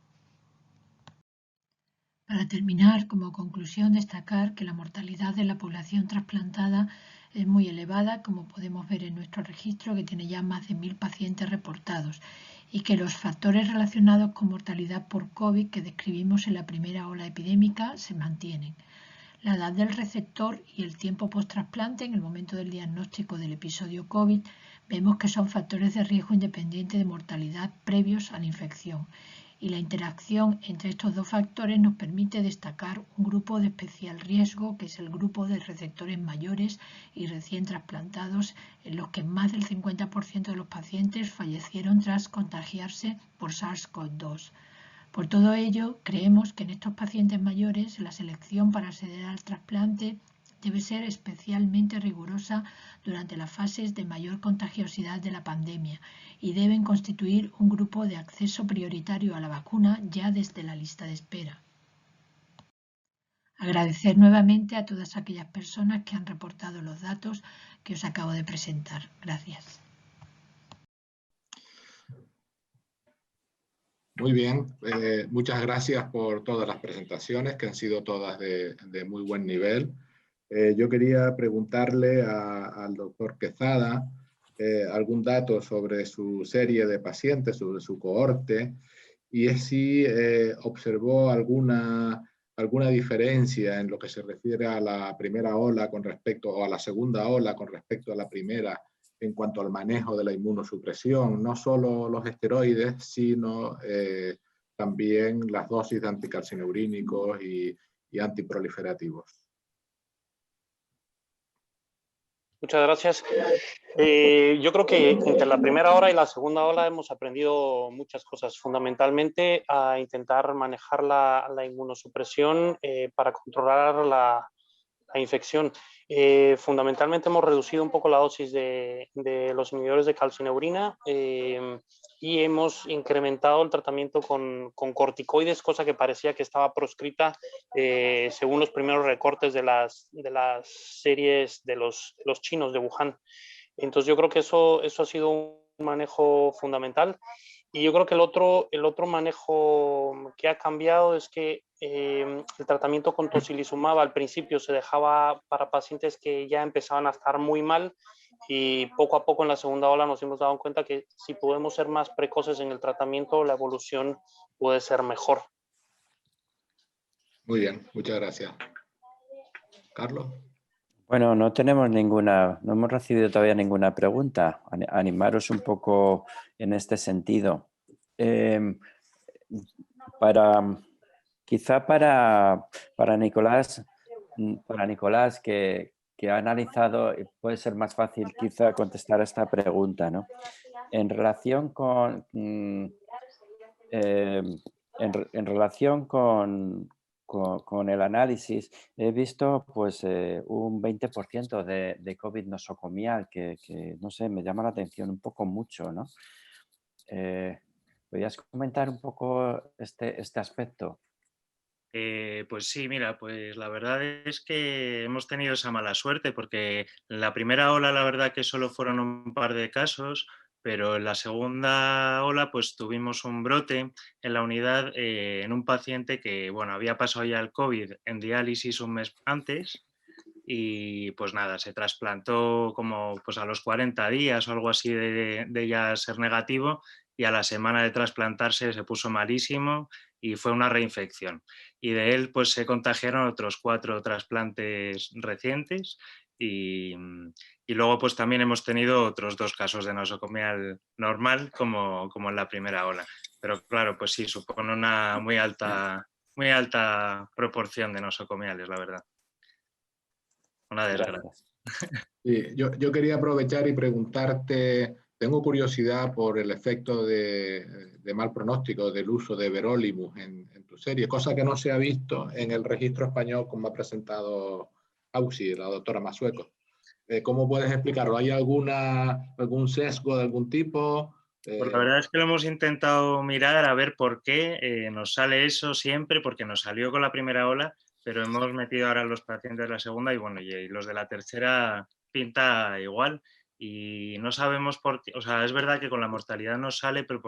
Para terminar, como conclusión, destacar que la mortalidad de la población trasplantada es muy elevada, como podemos ver en nuestro registro, que tiene ya más de 1.000 pacientes reportados, y que los factores relacionados con mortalidad por COVID que describimos en la primera ola epidémica se mantienen. La edad del receptor y el tiempo post-trasplante en el momento del diagnóstico del episodio COVID vemos que son factores de riesgo independiente de mortalidad previos a la infección, y la interacción entre estos dos factores nos permite destacar un grupo de especial riesgo, que es el grupo de receptores mayores y recién trasplantados, en los que más del 50% de los pacientes fallecieron tras contagiarse por SARS-CoV-2. Por todo ello, creemos que en estos pacientes mayores la selección para acceder al trasplante debe ser especialmente rigurosa durante las fases de mayor contagiosidad de la pandemia y deben constituir un grupo de acceso prioritario a la vacuna ya desde la lista de espera. Agradecer nuevamente a todas aquellas personas que han reportado los datos que os acabo de presentar. Gracias. Muy bien, muchas gracias por todas las presentaciones, que han sido todas de muy buen nivel. Yo quería preguntarle al doctor Quezada algún dato sobre su serie de pacientes, sobre su cohorte, y es si observó alguna diferencia en lo que se refiere a la primera ola con respecto, o a la segunda ola con respecto a la primera, en cuanto al manejo de la inmunosupresión, no solo los esteroides, sino también las dosis de anticalcineurínicos y antiproliferativos. Muchas gracias. Yo creo que entre la primera ola y la segunda ola hemos aprendido muchas cosas, fundamentalmente a intentar manejar la inmunosupresión para controlar la infección. Fundamentalmente hemos reducido un poco la dosis de los inhibidores de calcineurina y hemos incrementado el tratamiento con corticoides, cosa que parecía que estaba proscrita según los primeros recortes de las series de los chinos de Wuhan. Entonces yo creo que eso ha sido un manejo fundamental. Y yo creo que el otro manejo que ha cambiado es que el tratamiento con tocilizumab al principio se dejaba para pacientes que ya empezaban a estar muy mal, y poco a poco en la segunda ola nos hemos dado cuenta que si podemos ser más precoces en el tratamiento, la evolución puede ser mejor. Muy bien, muchas gracias. Carlos. Bueno, no hemos recibido todavía ninguna pregunta. Animaros un poco en este sentido. Quizá para Nicolás, que ha analizado, puede ser más fácil quizá contestar a esta pregunta, ¿no? En relación con el análisis, he visto pues un 20% de COVID nosocomial que, no sé, me llama la atención un poco mucho, ¿no? ¿Podrías comentar un poco este aspecto? Pues sí, mira, pues la verdad es que hemos tenido esa mala suerte, porque en la primera ola la verdad que solo fueron un par de casos, pero en la segunda ola pues tuvimos un brote en la unidad en un paciente que, bueno, había pasado ya el COVID en diálisis un mes antes y pues nada, se trasplantó como pues a los 40 días o algo así de ya ser negativo, y a la semana de trasplantarse se puso malísimo y fue una reinfección. Y de él pues se contagiaron otros 4 trasplantes recientes y luego pues también hemos tenido otros 2 casos de nosocomial normal como en la primera ola. Pero claro, pues sí, supone una muy alta proporción de nosocomiales, la verdad. Una desgracia. Sí, yo quería aprovechar y preguntarte, tengo curiosidad por el efecto de mal pronóstico del uso de Everolimus en tu serie, cosa que no se ha visto en el registro español como ha presentado Auxi, la doctora Masueco. ¿Cómo puedes explicarlo? ¿Hay algún sesgo de algún tipo? Pues la verdad es que lo hemos intentado mirar a ver por qué nos sale eso siempre, porque nos salió con la primera ola, pero hemos metido ahora los pacientes de la segunda y bueno, y los de la tercera pinta igual, y no sabemos por qué. O sea, es verdad que con la mortalidad nos sale, pero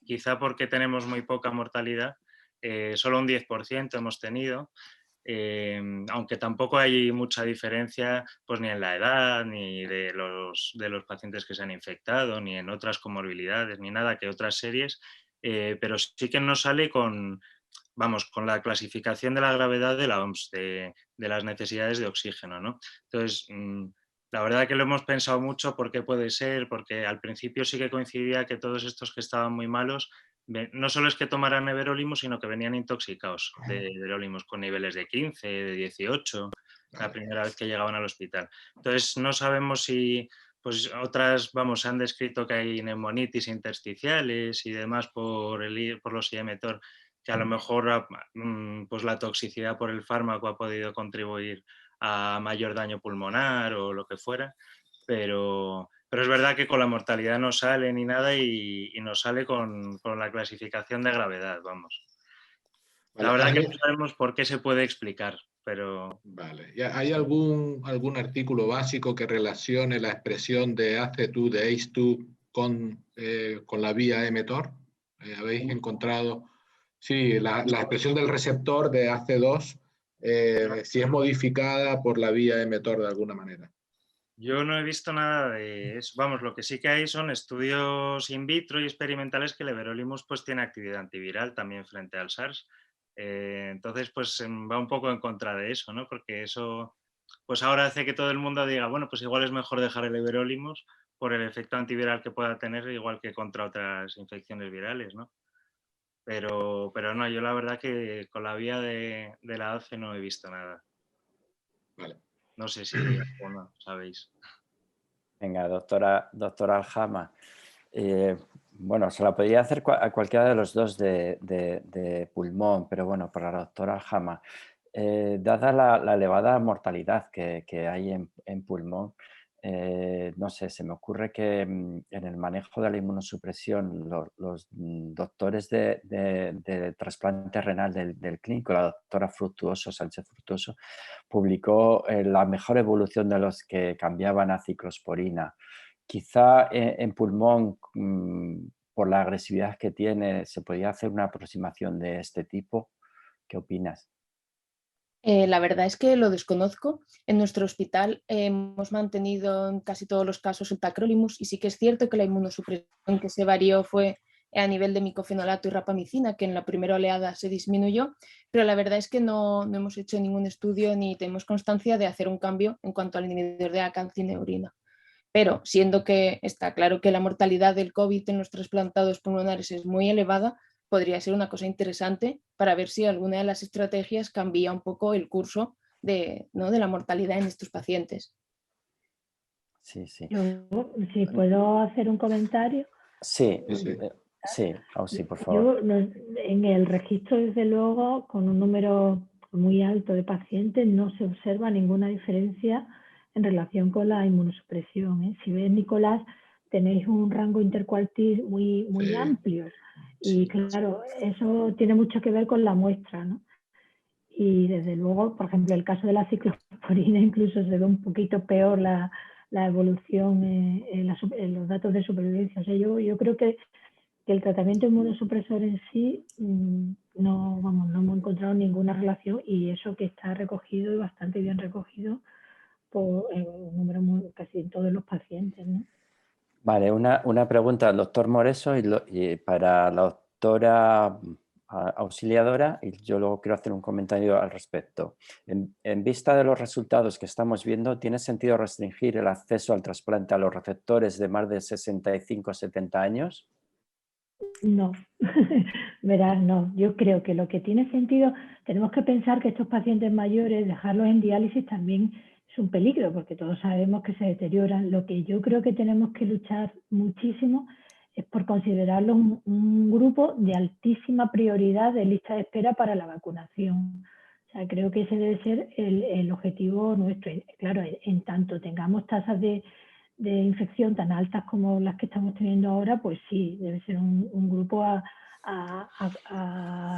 quizá porque tenemos muy poca mortalidad solo un 10% hemos tenido. Aunque tampoco hay mucha diferencia pues, ni en la edad, ni de los pacientes que se han infectado, ni en otras comorbilidades, ni nada que otras series, pero sí que nos sale con la clasificación de la gravedad de la OMS, de las necesidades de oxígeno, ¿no? Entonces, la verdad que lo hemos pensado mucho por qué puede ser, porque al principio sí que coincidía que todos estos que estaban muy malos no solo es que tomaran everolimus, sino que venían intoxicados de everolimus con niveles de 15, de 18, la primera vez que llegaban al hospital. Entonces, no sabemos si, pues otras, se han descrito que hay neumonitis intersticiales y demás por los IM-TOR, que a lo mejor pues la toxicidad por el fármaco ha podido contribuir a mayor daño pulmonar o lo que fuera, pero es verdad que con la mortalidad no sale ni nada y nos sale con la clasificación de gravedad, vamos. La verdad que no sabemos por qué se puede explicar, pero... Vale. ¿Hay algún artículo básico que relacione la expresión de ACE2, de ACE2 con la vía mTOR? ¿Habéis encontrado? Sí, la expresión del receptor de ACE2, si es modificada por la vía mTOR de alguna manera. Yo no he visto nada de eso. Lo que sí que hay son estudios in vitro y experimentales que el everolimus pues, tiene actividad antiviral también frente al SARS. Entonces, pues va un poco en contra de eso, ¿no? Porque eso, pues ahora hace que todo el mundo diga, bueno, pues igual es mejor dejar el everolimus por el efecto antiviral que pueda tener, igual que contra otras infecciones virales, ¿no? Pero no, yo la verdad que con la vía de la ACE no he visto nada. Vale. No sé si alguno sabéis. Venga, doctora Aljama. Bueno, se la podría hacer a cualquiera de los dos de pulmón, pero bueno, para la doctora Aljama, dada la elevada mortalidad que hay en pulmón, no sé, se me ocurre que en el manejo de la inmunosupresión, los doctores de trasplante renal del clínico, la doctora Sánchez Fructuoso, publicó la mejor evolución de los que cambiaban a ciclosporina. Quizá en pulmón, por la agresividad que tiene, se podría hacer una aproximación de este tipo. ¿Qué opinas? La verdad es que lo desconozco. En nuestro hospital hemos mantenido en casi todos los casos el tacrolimus y sí que es cierto que la inmunosupresión que se varió fue a nivel de micofenolato y rapamicina, que en la primera oleada se disminuyó, pero la verdad es que no hemos hecho ningún estudio ni tenemos constancia de hacer un cambio en cuanto al inhibidor de la calcineurina. Pero siendo que está claro que la mortalidad del COVID en los trasplantados pulmonares es muy elevada, podría ser una cosa interesante para ver si alguna de las estrategias cambia un poco el curso de la mortalidad en estos pacientes. Sí, sí. Yo, si puedo hacer un comentario. Sí, por favor. Yo, en el registro, desde luego, con un número muy alto de pacientes, no se observa ninguna diferencia en relación con la inmunosupresión, ¿eh? Si ves, Nicolás, tenéis un rango intercuartil muy amplio y claro, eso tiene mucho que ver con la muestra, ¿no? Y desde luego, por ejemplo, el caso de la ciclosporina incluso se ve un poquito peor la evolución en los datos de supervivencia. O sea, yo creo que el tratamiento inmunosupresor en sí no hemos encontrado ninguna relación, y eso que está recogido y bastante bien recogido por un número casi en todos los pacientes, ¿no? Vale, una pregunta al doctor Moreso y para la doctora auxiliadora, y yo luego quiero hacer un comentario al respecto. En vista de los resultados que estamos viendo, ¿tiene sentido restringir el acceso al trasplante a los receptores de más de 65 o 70 años? No, verás, no. Yo creo que lo que tiene sentido, tenemos que pensar que estos pacientes mayores, dejarlos en diálisis también es un peligro, porque todos sabemos que se deterioran. Lo que yo creo que tenemos que luchar muchísimo es por considerarlos un grupo de altísima prioridad de lista de espera para la vacunación. O sea, creo que ese debe ser el objetivo nuestro. Claro, en tanto tengamos tasas de infección tan altas como las que estamos teniendo ahora, pues sí, debe ser un grupo a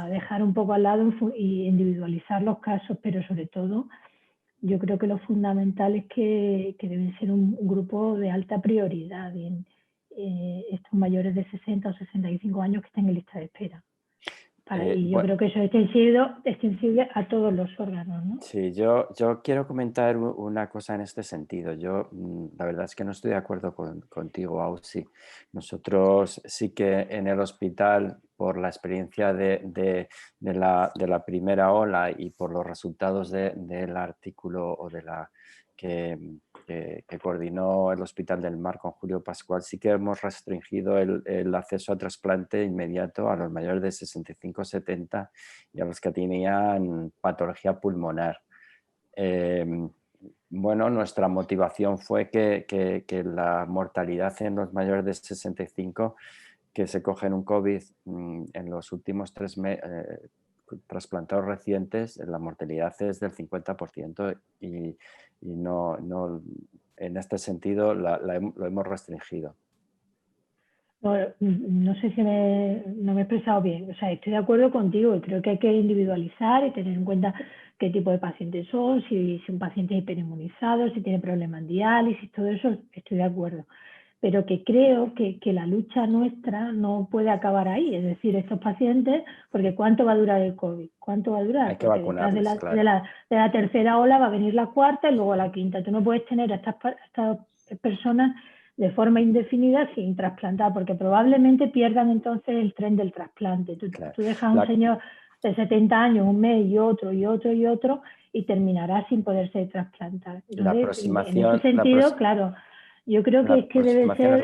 dejar un poco al lado y individualizar los casos, pero sobre todo yo creo que lo fundamental es que deben ser un grupo de alta prioridad en estos mayores de 60 o 65 años que estén en lista de espera. Y yo creo que eso es extensible a todos los órganos, ¿no? Sí, yo quiero comentar una cosa en este sentido. Yo, la verdad es que no estoy de acuerdo contigo, Ausi. Nosotros sí que en el hospital, por la experiencia de la primera ola y por los resultados del artículo o de la que coordinó el Hospital del Mar con Julio Pascual, sí que hemos restringido el acceso a trasplante inmediato a los mayores de 65-70 y a los que tenían patología pulmonar. Bueno, nuestra motivación fue que la mortalidad en los mayores de 65 que se cogen un COVID en los últimos 3 meses, trasplantados recientes, la mortalidad es del 50% y no, en este sentido lo hemos restringido. No sé si no me he expresado bien. O sea, estoy de acuerdo contigo y creo que hay que individualizar y tener en cuenta qué tipo de pacientes son, si un paciente es hiperinmunizado, si tiene problemas en diálisis, todo eso estoy de acuerdo. Pero que creo que la lucha nuestra no puede acabar ahí. Es decir, estos pacientes, porque ¿cuánto va a durar el COVID? ¿Cuánto va a durar? Hay que porque vacunarles, detrás claro. de la tercera ola va a venir la cuarta y luego la quinta. Tú no puedes tener a estas personas de forma indefinida sin trasplantar, porque probablemente pierdan entonces el tren del trasplante. Claro. Tú dejas a un señor de 70 años, un mes y otro, y terminará sin poderse trasplantar. Entonces, en ese sentido, claro, yo creo que debe ser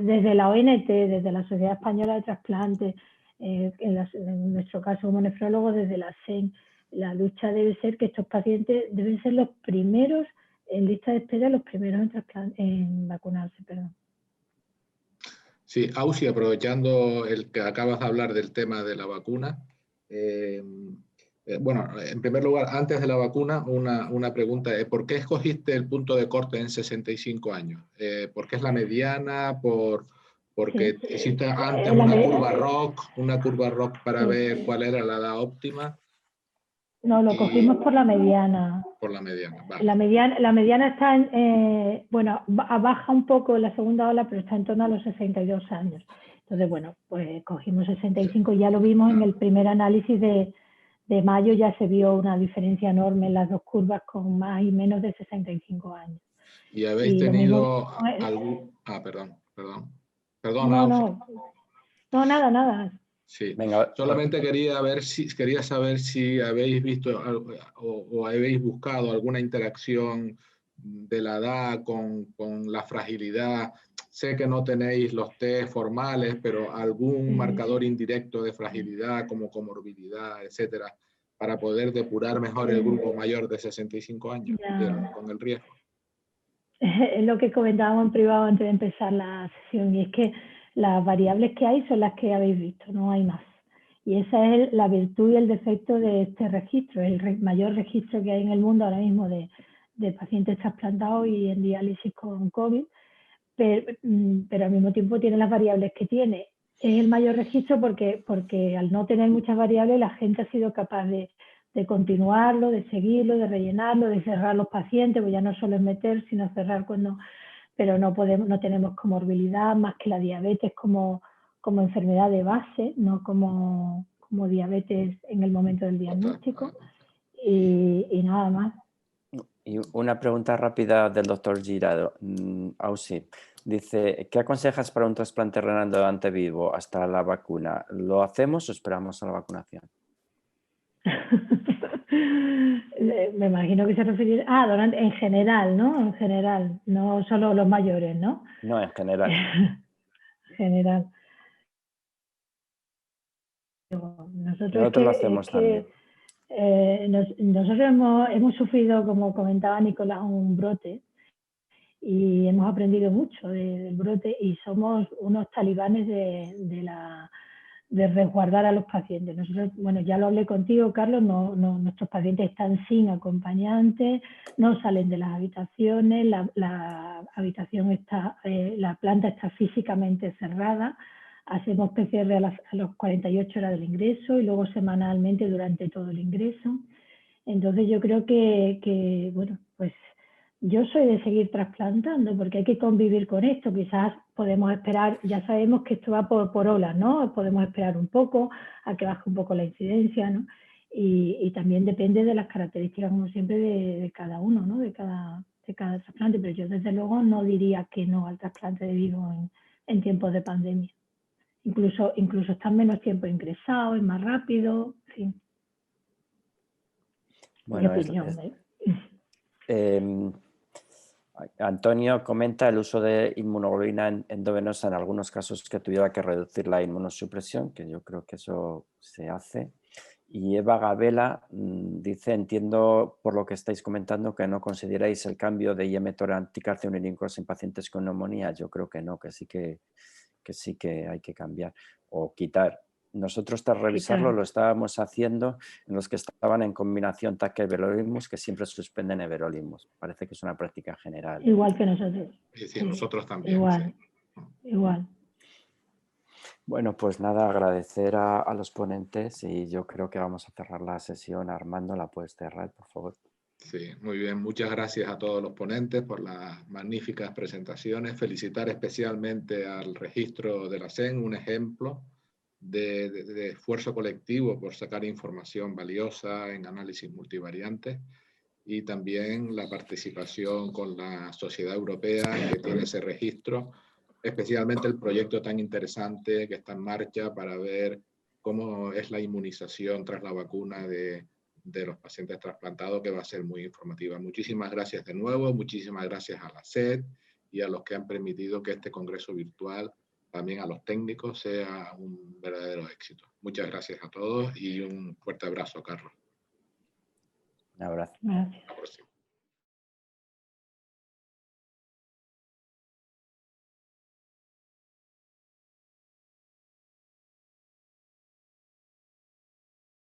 desde la ONT, desde la Sociedad Española de Trasplante, en nuestro caso como nefrólogo, desde la SEN, la lucha debe ser que estos pacientes deben ser los primeros en lista de espera, los primeros en vacunarse, perdón. Sí, Ausi, aprovechando el que acabas de hablar del tema de la vacuna, bueno, en primer lugar, antes de la vacuna, una pregunta, ¿por qué escogiste el punto de corte en 65 años? ¿Por qué es la mediana? ¿Porque hiciste antes una curva ROC para ver cuál era la edad óptima? No, lo cogimos por la mediana. Por la mediana, vale. La mediana está bueno, baja un poco en la segunda ola, pero está en torno a los 62 años. Entonces, bueno, pues cogimos 65 y ya lo vimos en el primer análisis de mayo, ya se vio una diferencia enorme en las dos curvas con más y menos de 65 años. ¿Y habéis tenido algún...? Perdón. No, nada. Sí, venga, solamente quería saber si habéis visto o habéis buscado alguna interacción de la edad con la fragilidad. Sé que no tenéis los test formales, pero algún marcador indirecto de fragilidad como comorbilidad, etcétera, para poder depurar mejor el grupo mayor de 65 años con el riesgo. Es lo que comentábamos en privado antes de empezar la sesión, y es que las variables que hay son las que habéis visto, no hay más. Y esa es la virtud y el defecto de este registro, el mayor registro que hay en el mundo ahora mismo de pacientes trasplantados y en diálisis con COVID, pero al mismo tiempo tiene las variables que tiene. Es el mayor registro porque al no tener muchas variables la gente ha sido capaz de continuarlo, de seguirlo, de rellenarlo, de cerrar los pacientes, pues ya no solo es meter, sino cerrar pero no tenemos comorbilidad más que la diabetes como enfermedad de base, no como diabetes en el momento del diagnóstico, y nada más. Y una pregunta rápida del doctor Girado. Ausi, dice, ¿qué aconsejas para un trasplante renal de donante vivo hasta la vacuna? ¿Lo hacemos o esperamos a la vacunación? Me imagino que se refiere donante en general, ¿no? En general, no solo los mayores, ¿no? No, en general. General. Nosotros lo hacemos también. Nosotros hemos sufrido, como comentaba Nicolás, un brote y hemos aprendido mucho del brote y somos unos talibanes de resguardar a los pacientes. Nosotros, bueno, ya lo hablé contigo, Carlos, nuestros pacientes están sin acompañantes, no salen de las habitaciones, la habitación está, la planta está físicamente cerrada, hacemos PCR a los 48 horas del ingreso y luego semanalmente durante todo el ingreso. Entonces yo creo que bueno, pues yo soy de seguir trasplantando porque hay que convivir con esto. Quizás podemos esperar, ya sabemos que esto va por olas, ¿no? Podemos esperar un poco a que baje un poco la incidencia, ¿no? Y también depende de las características, como siempre, de cada uno, ¿no? De cada trasplante, pero yo desde luego no diría que no al trasplante de vivo en tiempos de pandemia. Incluso están menos tiempo ingresados, es más rápido, en fin. Bueno, mi opinión, Antonio comenta el uso de inmunoglobulina endovenosa en algunos casos que tuviera que reducir la inmunosupresión, que yo creo que eso se hace. Y Eva Gabela dice, entiendo por lo que estáis comentando que no consideráis el cambio de IM-TOR anticarcinolínicos en pacientes con neumonía. Yo creo que no, que sí que hay que cambiar o quitar. Nosotros tras revisarlo lo estábamos haciendo en los que estaban en combinación TAC-everolimus, que siempre suspenden everolimus. Parece que es una práctica general. Igual que nosotros. Sí, nosotros también. Igual. Bueno, pues nada, agradecer a los ponentes y yo creo que vamos a cerrar la sesión. Armando, ¿la puedes cerrar, por favor? Sí, muy bien. Muchas gracias a todos los ponentes por las magníficas presentaciones. Felicitar especialmente al registro de la SEN, un ejemplo de esfuerzo colectivo por sacar información valiosa en análisis multivariantes, y también la participación con la Sociedad Europea que tiene ese registro, especialmente el proyecto tan interesante que está en marcha para ver cómo es la inmunización tras la vacuna de los pacientes trasplantados, que va a ser muy informativa. Muchísimas gracias de nuevo, muchísimas gracias a la SED y a los que han permitido que este congreso virtual, también a los técnicos, sea un verdadero éxito. Muchas gracias a todos y un fuerte abrazo, Carlos. Un abrazo. Gracias. Hasta la próxima.